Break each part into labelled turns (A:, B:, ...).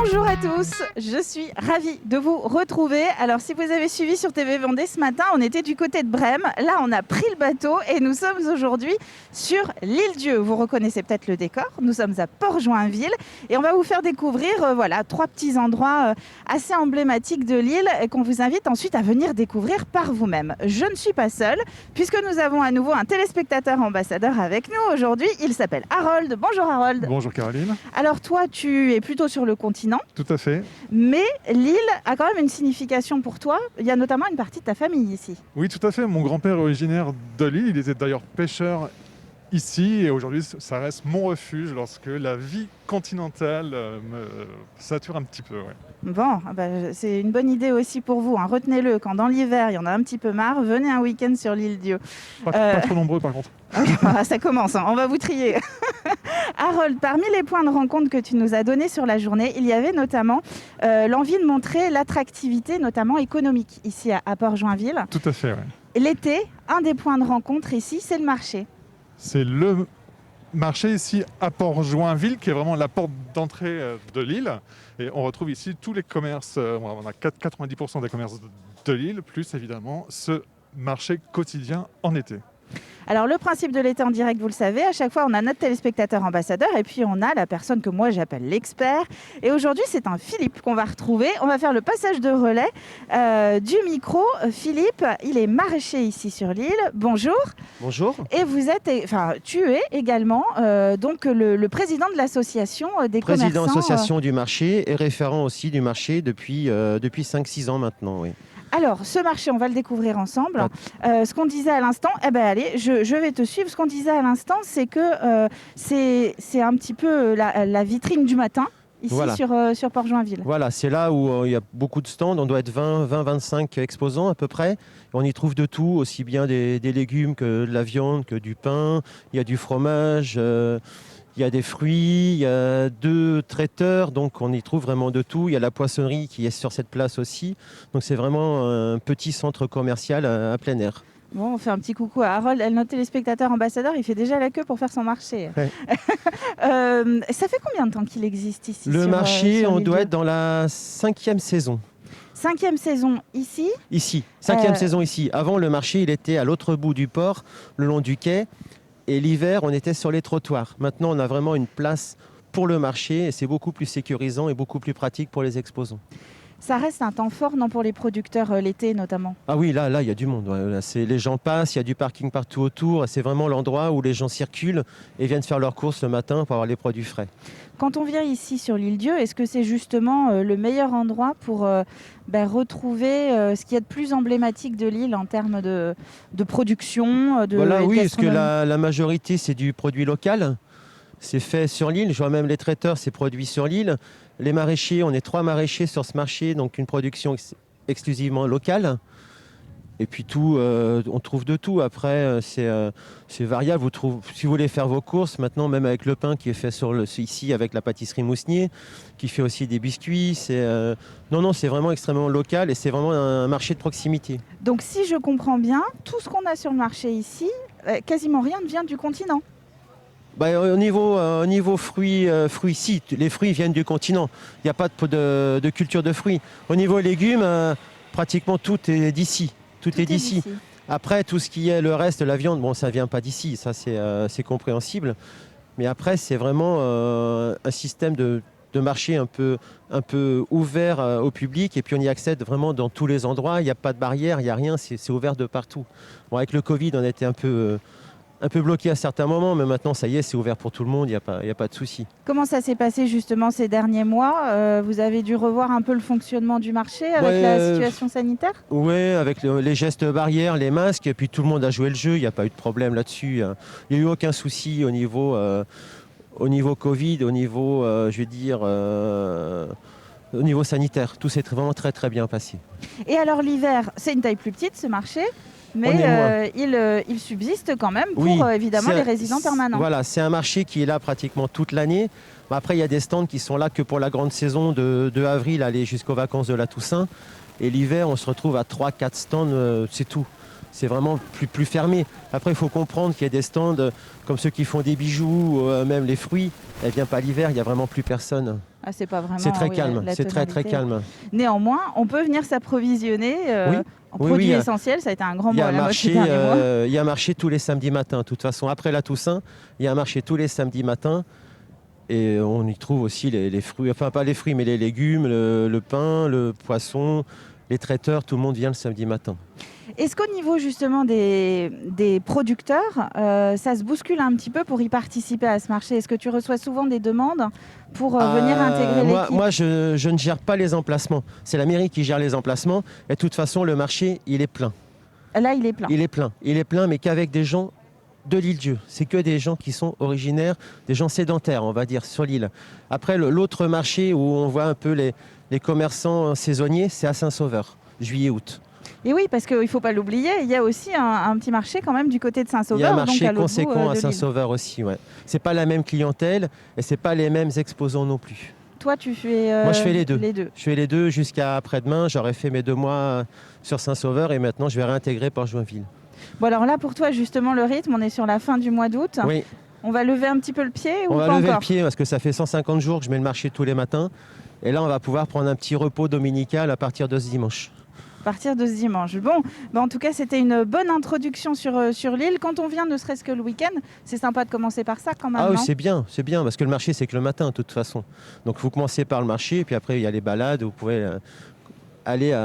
A: Bonjour à tous, je suis ravie de vous retrouver. Alors si vous avez suivi sur TV Vendée ce matin, on était du côté de Brême. Là, on a pris le bateau et nous sommes aujourd'hui sur l'île Dieu. Vous reconnaissez peut-être le décor. Nous sommes à Port-Joinville et on va vous faire découvrir trois petits endroits assez emblématiques de l'île qu'on vous invite ensuite à venir découvrir par vous-même. Je ne suis pas seule puisque nous avons à nouveau un téléspectateur ambassadeur avec nous aujourd'hui. Il s'appelle Harold. Bonjour Harold.
B: Bonjour Caroline.
A: Alors toi, tu es plutôt sur le continent.
B: Tout à fait.
A: Mais l'île a quand même une signification pour toi. Il y a notamment une partie de ta famille ici.
B: Oui, tout à fait. Mon grand-père est originaire de l'île. Il était d'ailleurs pêcheur ici. Et aujourd'hui, ça reste mon refuge lorsque la vie continentale me sature un petit peu. Ouais.
A: Bon, c'est une bonne idée aussi pour vous. Retenez-le, quand dans l'hiver, il y en a un petit peu marre, venez un week-end sur l'île Dieu.
B: Pas trop nombreux par contre.
A: Ça commence, on va vous trier. Harold, parmi les points de rencontre que tu nous as donnés sur la journée, il y avait notamment l'envie de montrer l'attractivité, notamment économique, ici à Port-Joinville.
B: Tout à fait, oui.
A: L'été, un des points de rencontre ici, c'est le marché.
B: C'est le marché ici à Port-Joinville, qui est vraiment la porte d'entrée de l'île. Et on retrouve ici tous les commerces, on a 90% des commerces de l'île, plus évidemment ce marché quotidien en été.
A: Alors le principe de l'été en direct, vous le savez, à chaque fois on a notre téléspectateur ambassadeur et puis on a la personne que moi j'appelle l'expert. Et aujourd'hui c'est un Philippe qu'on va retrouver. On va faire le passage de relais du micro. Philippe, il est maraîcher ici sur l'île. Bonjour.
C: Bonjour.
A: Et tu es également donc le président de l'association des commerçants.
C: Président association du marché et référent aussi du marché depuis 5-6 ans maintenant, oui.
A: Alors, ce marché, on va le découvrir ensemble. Ce qu'on disait à l'instant, allez, je vais te suivre. Ce qu'on disait à l'instant, c'est que c'est un petit peu la vitrine du matin, ici
C: voilà.
A: sur Port-Joinville.
C: Voilà, c'est là où il y a beaucoup de stands. On doit être 20-25 exposants à peu près. On y trouve de tout, aussi bien des légumes que de la viande, que du pain. Il y a du fromage. Il y a des fruits, il y a 2 traiteurs, donc on y trouve vraiment de tout. Il y a la poissonnerie qui est sur cette place aussi. Donc c'est vraiment un petit centre commercial à plein air.
A: Bon, on fait un petit coucou à Harold, notre téléspectateur ambassadeur. Il fait déjà la queue pour faire son marché.
C: Ouais.
A: Ça fait combien de temps qu'il existe ici?
C: Le marché, on doit être dans la 5e saison.
A: 5e saison ici?
C: Ici, 5e saison ici. Avant, le marché, il était à l'autre bout du port, le long du quai. Et l'hiver, on était sur les trottoirs. Maintenant, on a vraiment une place pour le marché et c'est beaucoup plus sécurisant et beaucoup plus pratique pour les exposants.
A: Ça reste un temps fort, non, pour les producteurs l'été notamment? Ah
C: oui, là, il y a du monde. Là, les gens passent, il y a du parking partout autour. C'est vraiment l'endroit où les gens circulent et viennent faire leurs courses le matin pour avoir les produits frais.
A: Quand on vient ici sur l'île Dieu, est-ce que c'est justement le meilleur endroit pour retrouver ce qu'il y a de plus emblématique de l'île en termes de production
C: oui, parce que la majorité, c'est du produit local. C'est fait sur l'île. Je vois même les traiteurs, c'est produit sur l'île. Les maraîchers, on est 3 maraîchers sur ce marché, donc une production exclusivement locale. Et puis tout, on trouve de tout. Après, c'est variable. Si vous voulez faire vos courses, maintenant, même avec le pain qui est fait ici avec la pâtisserie Mousnier, qui fait aussi des biscuits, c'est vraiment extrêmement local et c'est vraiment un marché de proximité.
A: Donc si je comprends bien, tout ce qu'on a sur le marché ici, quasiment rien ne vient du continent.
C: Au niveau fruits, si, les fruits viennent du continent. Il n'y a pas de culture de fruits. Au niveau légumes, pratiquement tout est d'ici. Tout est d'ici. Après, tout ce qui est le reste, la viande, ça ne vient pas d'ici. Ça, c'est compréhensible. Mais après, c'est vraiment un système de marché un peu ouvert au public. Et puis, on y accède vraiment dans tous les endroits. Il n'y a pas de barrière, il n'y a rien. C'est ouvert de partout. Bon, avec le Covid, on était un peu bloqué à certains moments, mais maintenant, ça y est, c'est ouvert pour tout le monde, il n'y a pas de souci.
A: Comment ça s'est passé justement ces derniers mois? Vous avez dû revoir un peu le fonctionnement du marché avec la situation sanitaire?
C: Oui, avec les gestes barrières, les masques, et puis tout le monde a joué le jeu, il n'y a pas eu de problème là-dessus. Il n'y a eu aucun souci au niveau Covid, au niveau, au niveau sanitaire. Tout s'est vraiment très très bien passé.
A: Et alors l'hiver, c'est une taille plus petite ce marché? Mais il subsiste quand même pour évidemment les résidents permanents.
C: Voilà, c'est un marché qui est là pratiquement toute l'année. Après, il y a des stands qui sont là que pour la grande saison de avril aller jusqu'aux vacances de la Toussaint. Et l'hiver, on se retrouve à 3-4 stands, c'est tout. C'est vraiment plus fermé. Après, il faut comprendre qu'il y a des stands comme ceux qui font des bijoux, même les fruits. Eh bien, pas l'hiver, il n'y a vraiment plus personne.
A: Ah, c'est pas vraiment.
C: C'est très
A: oui,
C: calme,
A: la
C: c'est très
A: tonalité.
C: calme.
A: Néanmoins, on peut venir s'approvisionner
C: Oui.
A: en
C: Oui,
A: produits
C: oui,
A: essentiels. Ça a été un grand
C: Il
A: mot
C: y a
A: à
C: un
A: la mode ces
C: marché,
A: derniers mois.
C: il y a un marché tous les samedis matins. De toute façon, après la Toussaint, il y a un marché tous les samedis matins. Et on y trouve aussi les fruits, enfin pas les fruits, mais les légumes, le pain, le poisson, les traiteurs, tout le monde vient le samedi matin.
A: Est-ce qu'au niveau justement des producteurs, ça se bouscule un petit peu pour y participer à ce marché? Est-ce que tu reçois souvent des demandes pour venir intégrer l'équipe?
C: Moi je ne gère pas les emplacements. C'est la mairie qui gère les emplacements. Et de toute façon, le marché, il est plein.
A: Là, il est plein.
C: Il est plein, mais qu'avec des gens de l'île-Dieu. C'est que des gens qui sont originaires, des gens sédentaires, on va dire, sur l'île. Après, l'autre marché où on voit un peu les commerçants saisonniers, c'est à Saint-Sauveur, juillet-août.
A: Et oui, parce qu'il ne faut pas l'oublier, il y a aussi un petit marché quand même du côté de
C: Il y a
A: Saint-Sauveur.
C: un marché
A: donc à l'autre
C: conséquent
A: bout,
C: à
A: de l'île.
C: Saint-Sauveur aussi. Ouais. C'est pas la même clientèle et c'est pas les mêmes exposants non plus.
A: Toi, tu fais
C: Moi, je fais les deux.
A: les deux.
C: Je fais les deux jusqu'à après-demain. J'aurais fait mes 2 mois sur Saint-Sauveur et maintenant je vais réintégrer Port-Joinville.
A: Bon, alors là, pour toi, justement, le rythme, on est sur la fin du mois d'août.
C: Oui,
A: On va lever un petit peu le pied ou
C: on va
A: pas
C: lever
A: encore?
C: le pied parce que ça fait 150 jours que je mets le marché tous les matins. Et là, on va pouvoir prendre un petit repos dominical à partir de ce dimanche.
A: À partir de ce dimanche. Bon, en tout cas, c'était une bonne introduction sur l'île. Quand on vient, ne serait-ce que le week-end, c'est sympa de commencer par ça quand même.
C: Ah oui,
A: non
C: c'est bien, parce que le marché, c'est que le matin, de toute façon. Donc, vous commencez par le marché, et puis après, il y a les balades, vous pouvez aller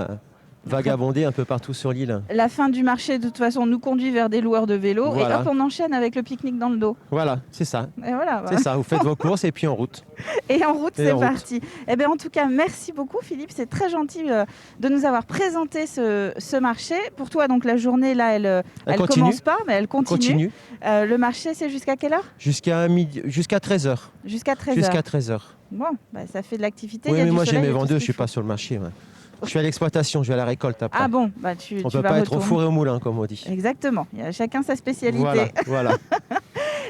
C: vagabonder un peu partout sur l'île.
A: La fin du marché, de toute façon, nous conduit vers des loueurs de vélos.
C: Voilà.
A: Et hop, on enchaîne avec le pique-nique dans le dos.
C: Voilà, c'est ça.
A: Et voilà.
C: C'est ça, vous faites vos courses, et puis en route.
A: Et en route,
C: Et
A: c'est
C: en route.
A: parti. Eh bien, en tout cas, merci beaucoup, Philippe. C'est très gentil de nous avoir présenté ce marché. Pour toi, donc, la journée, là, elle
C: continue.
A: commence pas, mais elle continue.
C: Continue
A: Le marché, c'est jusqu'à quelle heure?
C: jusqu'à 13h.
A: Jusqu'à 13h.
C: Jusqu'à 13h.
A: Bon, ça fait de l'activité. il
C: Oui,
A: y a
C: mais
A: du
C: moi, j'ai
A: soleil,
C: mes
A: il y a tout ce
C: vendeuses, je
A: qu'il
C: suis
A: faut.
C: pas sur le marché. Ouais. Je suis à l'exploitation, je vais à la récolte après.
A: Ah bon, tu
C: On ne
A: tu
C: peut
A: vas
C: pas être au
A: retourner.
C: four et au moulin, comme on dit.
A: Exactement, il y a chacun sa spécialité.
C: Voilà.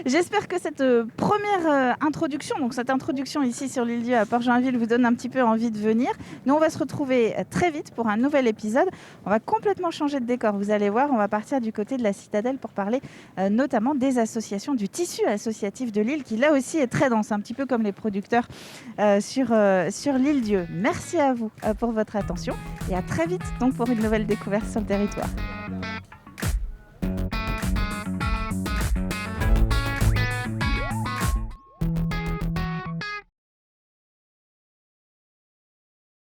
A: J'espère que cette première introduction, donc cette introduction ici sur l'île-Dieu à Port-Joinville vous donne un petit peu envie de venir. Nous, on va se retrouver très vite pour un nouvel épisode. On va complètement changer de décor, vous allez voir. On va partir du côté de la citadelle pour parler notamment des associations, du tissu associatif de l'île qui là aussi est très dense, un petit peu comme les producteurs sur l'île-Dieu. Merci à vous pour votre attention et à très vite donc pour une nouvelle découverte sur le territoire.